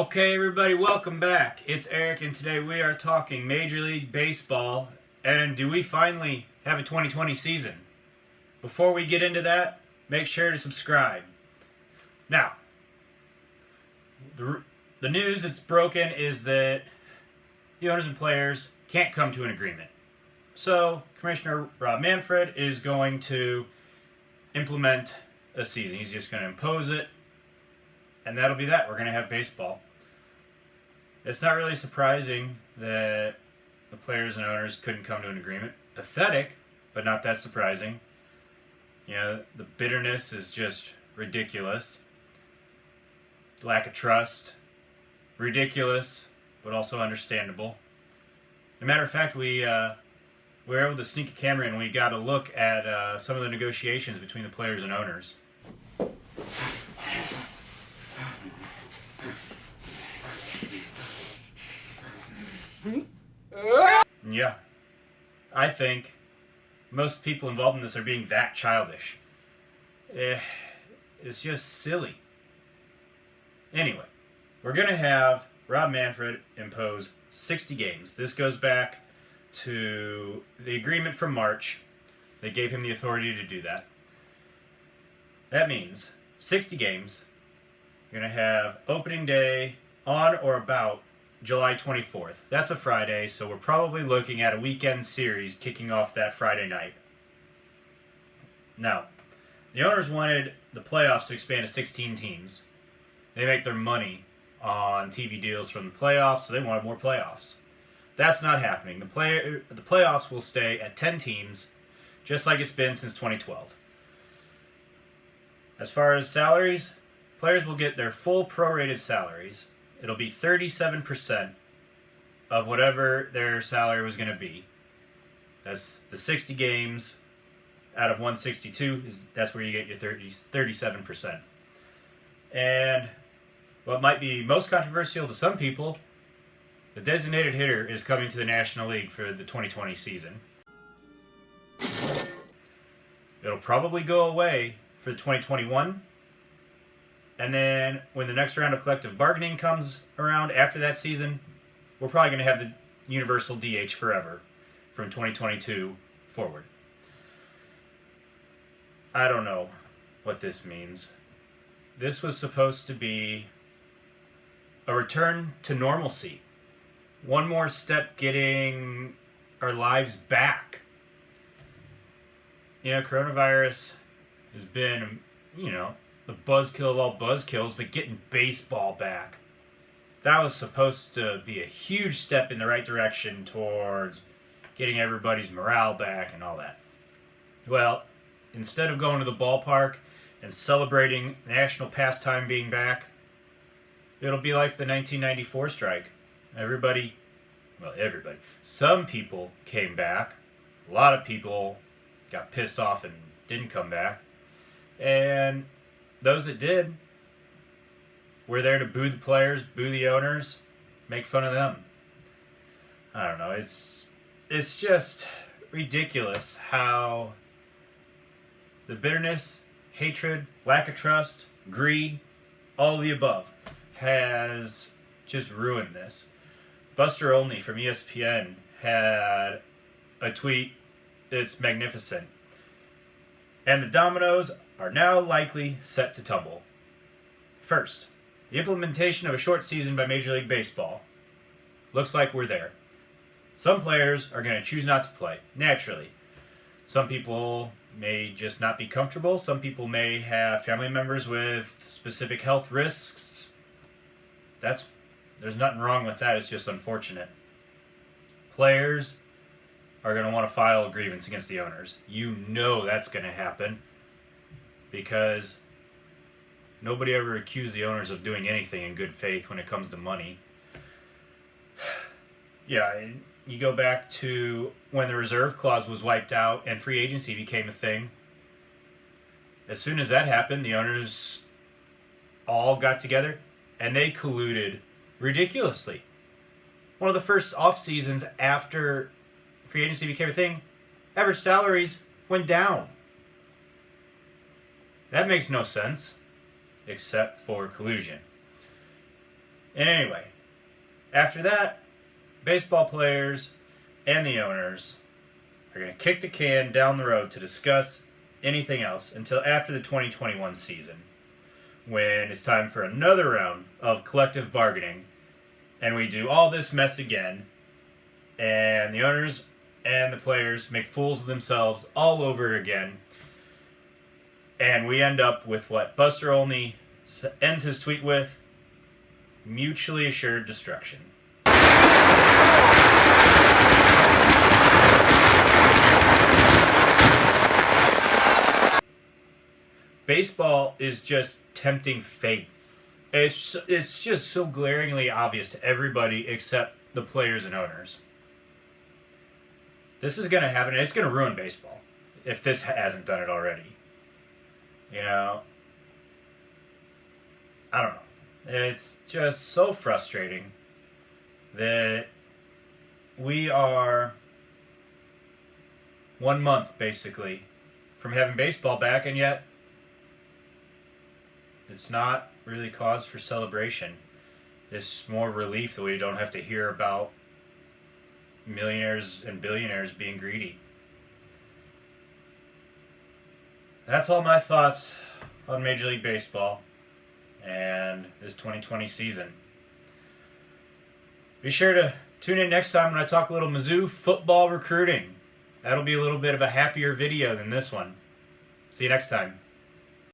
Okay, everybody, welcome back. It's Eric, and today we are talking Major League Baseball. And do we finally have a 2020 season? Before we get into that, make sure to subscribe. Now, the news that's broken is that the owners and players can't come to an agreement. So, Commissioner Rob Manfred is going to implement a season. He's just going to impose it. And that'll be that. We're going to have baseball. It's not really surprising that the players and owners couldn't come to an agreement. Pathetic, but not that surprising. You know, the bitterness is just ridiculous. The lack of trust, ridiculous, but also understandable. As a matter of fact, we were able to sneak a camera in. We got a look at some of the negotiations between the players and owners. Yeah, I think most people involved in this are being that childish. It's just silly. Anyway, we're going to have Rob Manfred impose 60 games. This goes back to the agreement from March. They gave him the authority to do that. That means 60 games. You're going to have opening day on or about July 24th. That's a Friday, so we're probably looking at a weekend series kicking off that Friday night. Now, the owners wanted the playoffs to expand to 16 teams. They make their money on TV deals from the playoffs, so they wanted more playoffs. That's not happening. The playoffs will stay at 10 teams, just like it's been since 2012. As far as salaries, players will get their full prorated salaries. It'll be 37% of whatever their salary was going to be. That's the 60 games out of 162. That's where you get your 37%. And what might be most controversial to some people, the designated hitter is coming to the National League for the 2020 season. It'll probably go away for the 2021. And then when the next round of collective bargaining comes around after that season, we're probably going to have the universal DH forever from 2022 forward. I don't know what this means. This was supposed to be a return to normalcy. One more step getting our lives back. You know, coronavirus has been, the buzzkill of all buzzkills, but getting baseball back. That was supposed to be a huge step in the right direction towards getting everybody's morale back and all that. Well, instead of going to the ballpark and celebrating national pastime being back, it'll be like the 1994 strike. Everybody, some people came back. A lot of people got pissed off and didn't come back. And those that did were there to boo the players, boo the owners, make fun of them. I don't know. It's just ridiculous how the bitterness, hatred, lack of trust, greed, all of the above has just ruined this. Buster Olney from ESPN had a tweet that's magnificent. And the dominoes are now likely set to tumble. First, the implementation of a short season by Major League Baseball. Looks like we're there. Some players are going to choose not to play, naturally. Some people may just not be comfortable. Some people may have family members with specific health risks. There's nothing wrong with that. It's just unfortunate. Players are going to want to file a grievance against the owners. You know that's going to happen because nobody ever accused the owners of doing anything in good faith when it comes to money. Yeah, you go back to when the reserve clause was wiped out and free agency became a thing. As soon as that happened, the owners all got together and they colluded ridiculously. One of the first off seasons after free agency became a thing, average salaries went down. That makes no sense, except for collusion. And anyway, after that, baseball players and the owners are going to kick the can down the road to discuss anything else until after the 2021 season, when it's time for another round of collective bargaining, and we do all this mess again, and the owners and the players make fools of themselves all over again, and we end up with what Buster Olney ends his tweet with: mutually assured destruction. Baseball is just tempting fate. It's just so glaringly obvious to everybody except the players and owners. This is going to happen, and it's going to ruin baseball if this hasn't done it already. You know, I don't know. It's just so frustrating that we are 1 month, basically, from having baseball back, and yet it's not really cause for celebration. It's more relief that we don't have to hear about millionaires and billionaires being greedy. That's all my thoughts on Major League Baseball and this 2020 season. Be sure to tune in next time when I talk a little Mizzou football recruiting. That'll be a little bit of a happier video than this one. See you next time.